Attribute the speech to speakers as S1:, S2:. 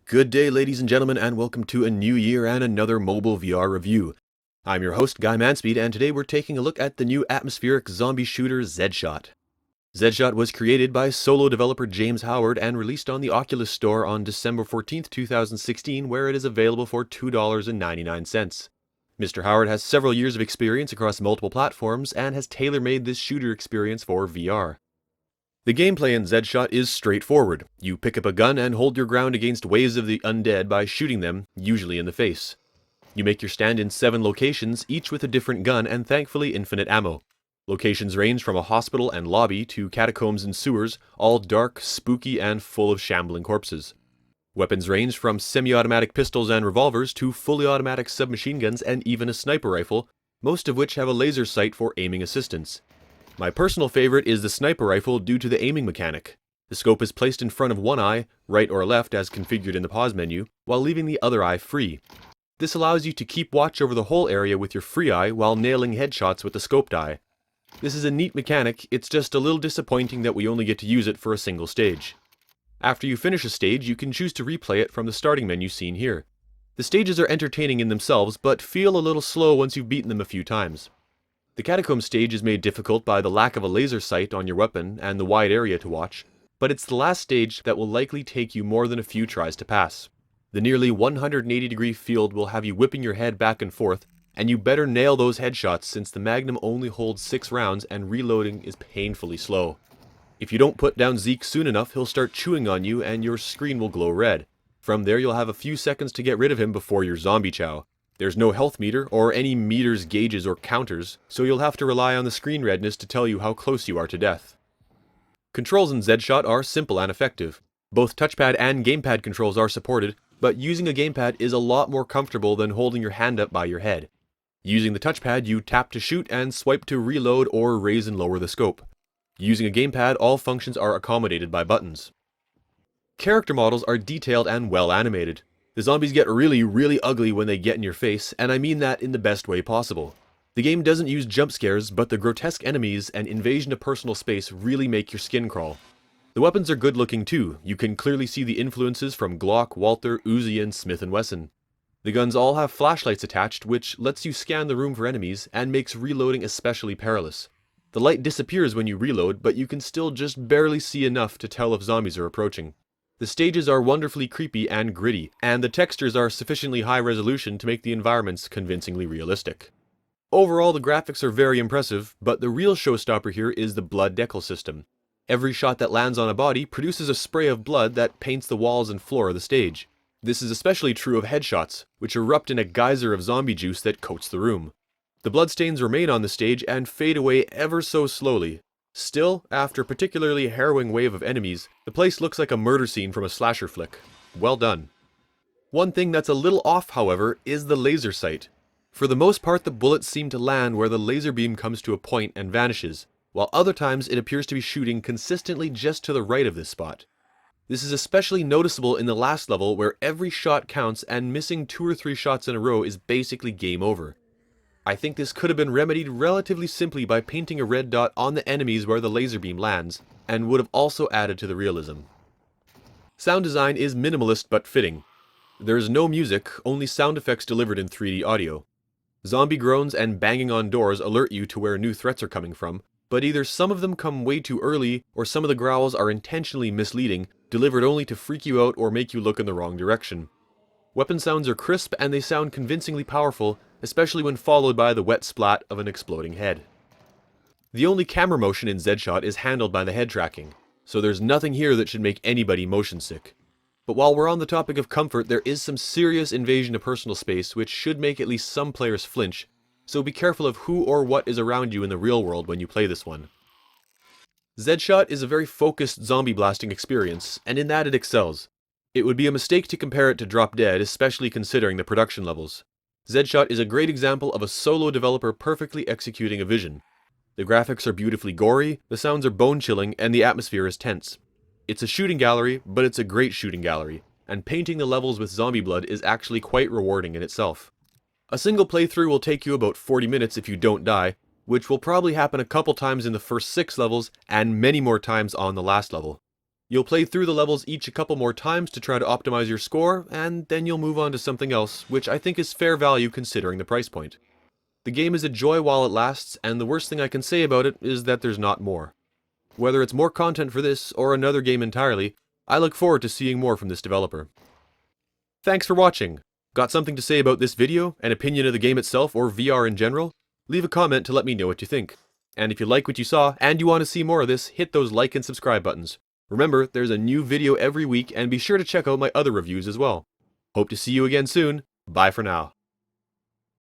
S1: Good day, ladies and gentlemen, and welcome to a new year and another mobile VR review. I'm your host, Guy Manspeed, and today we're taking a look at the new atmospheric zombie shooter Zed Shot. Zed Shot was created by solo developer James Howard and released on the Oculus Store on December 14th, 2016, where it is available for $2.99. Mr. Howard has several years of experience across multiple platforms and has tailor-made this shooter experience for VR. The gameplay in Zed Shot is straightforward. You pick up a gun and hold your ground against waves of the undead by shooting them, usually in the face. You make your stand in 7 locations, each with a different gun and thankfully infinite ammo. Locations range from a hospital and lobby to catacombs and sewers, all dark, spooky, and full of shambling corpses. Weapons range from semi-automatic pistols and revolvers to fully automatic submachine guns and even a sniper rifle, most of which have a laser sight for aiming assistance. My personal favorite is the sniper rifle due to the aiming mechanic. The scope is placed in front of one eye, right or left as configured in the pause menu, while leaving the other eye free. This allows you to keep watch over the whole area with your free eye while nailing headshots with the scoped eye. This is a neat mechanic, it's just a little disappointing that we only get to use it for a single stage. After you finish a stage, you can choose to replay it from the starting menu seen here. The stages are entertaining in themselves, but feel a little slow once you've beaten them a few times. The catacomb stage is made difficult by the lack of a laser sight on your weapon and the wide area to watch, but it's the last stage that will likely take you more than a few tries to pass. The nearly 180-degree field will have you whipping your head back and forth, and you better nail those headshots since the Magnum only holds 6 rounds and reloading is painfully slow. If you don't put down Zeke soon enough, he'll start chewing on you and your screen will glow red. From there you'll have a few seconds to get rid of him before your zombie chow. There's no health meter or any meters, gauges, or counters, so you'll have to rely on the screen redness to tell you how close you are to death. Controls in Zed Shot are simple and effective. Both touchpad and gamepad controls are supported, but using a gamepad is a lot more comfortable than holding your hand up by your head. Using the touchpad, you tap to shoot and swipe to reload or raise and lower the scope. Using a gamepad, all functions are accommodated by buttons. Character models are detailed and well animated. The zombies get really ugly when they get in your face, and I mean that in the best way possible. The game doesn't use jump scares, but the grotesque enemies and invasion of personal space really make your skin crawl. The weapons are good looking too. You can clearly see the influences from Glock, Walther, Uzi, and Smith & Wesson. The guns all have flashlights attached, which lets you scan the room for enemies and makes reloading especially perilous. The light disappears when you reload, but you can still just barely see enough to tell if zombies are approaching. The stages are wonderfully creepy and gritty, and the textures are sufficiently high resolution to make the environments convincingly realistic. Overall, the graphics are very impressive, but the real showstopper here is the blood decal system. Every shot that lands on a body produces a spray of blood that paints the walls and floor of the stage. This is especially true of headshots, which erupt in a geyser of zombie juice that coats the room. The bloodstains remain on the stage and fade away ever so slowly. Still, after a particularly harrowing wave of enemies, the place looks like a murder scene from a slasher flick. Well done. One thing that's a little off, however, is the laser sight. For the most part, the bullets seem to land where the laser beam comes to a point and vanishes, while other times it appears to be shooting consistently just to the right of this spot. This is especially noticeable in the last level where every shot counts and missing 2 or 3 shots in a row is basically game over. I think this could have been remedied relatively simply by painting a red dot on the enemies where the laser beam lands, and would have also added to the realism. Sound design is minimalist but fitting. There is no music, only sound effects delivered in 3D audio. Zombie groans and banging on doors alert you to where new threats are coming from, but either some of them come way too early, or some of the growls are intentionally misleading, delivered only to freak you out or make you look in the wrong direction. Weapon sounds are crisp and they sound convincingly powerful, especially when followed by the wet splat of an exploding head. The only camera motion in Zed Shot is handled by the head tracking, so there's nothing here that should make anybody motion sick. But while we're on the topic of comfort, there is some serious invasion of personal space which should make at least some players flinch, so be careful of who or what is around you in the real world when you play this one. Zed Shot is a very focused zombie blasting experience, and in that it excels. It would be a mistake to compare it to Drop Dead, especially considering the production levels. Zed Shot is a great example of a solo developer perfectly executing a vision. The graphics are beautifully gory, the sounds are bone-chilling, and the atmosphere is tense. It's a shooting gallery, but it's a great shooting gallery, and painting the levels with zombie blood is actually quite rewarding in itself. A single playthrough will take you about 40 minutes if you don't die, which will probably happen a couple times in the first 6 levels, and many more times on the last level. You'll play through the levels each a couple more times to try to optimize your score, and then you'll move on to something else, which I think is fair value considering the price point. The game is a joy while it lasts, and the worst thing I can say about it is that there's not more. Whether it's more content for this or another game entirely, I look forward to seeing more from this developer. Thanks for watching! Got something to say about this video, an opinion of the game itself, or VR in general? Leave a comment to let me know what you think. And if you like what you saw, and you want to see more of this, hit those like and subscribe buttons. Remember, there's a new video every week, and be sure to check out my other reviews as well. Hope to see you again soon. Bye for now.